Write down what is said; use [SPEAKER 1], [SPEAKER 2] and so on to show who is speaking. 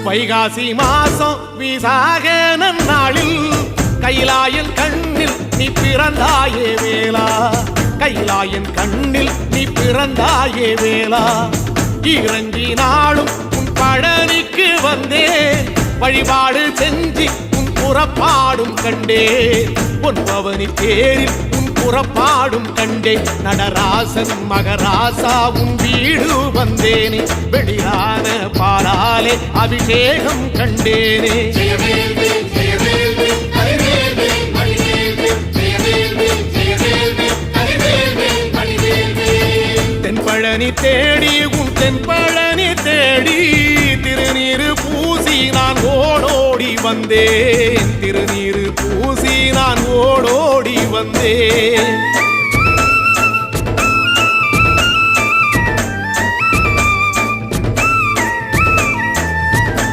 [SPEAKER 1] வைகாசி மாசம் விசாக நன்னாளில் கைலாயன் கண்ணில் நீ பிறந்தாயே வேளா, கைலாயன் கண்ணில் நீ பிறந்தாயே வேளா. இறங்கி நாளும் உன் பழனிக்கு வந்தேன், வழிபாடு செஞ்சு உன் புறப்பாடும் கண்டேன். பொன்பவனி தேரில் உன் புறப்பாடும் கண்டேன். நடராசன் மகராசா உன் வீடு வந்தேனே, வெளியான பாலாலே அபிஷேகம் கண்டேனே. தென்பழனி தேடி உன் தென்பழனி தேடி திருநீரு பூசி நான் ஓடோடி வந்தேன், திருநீரு பூசி நான் ஓடோடி வந்தேன்.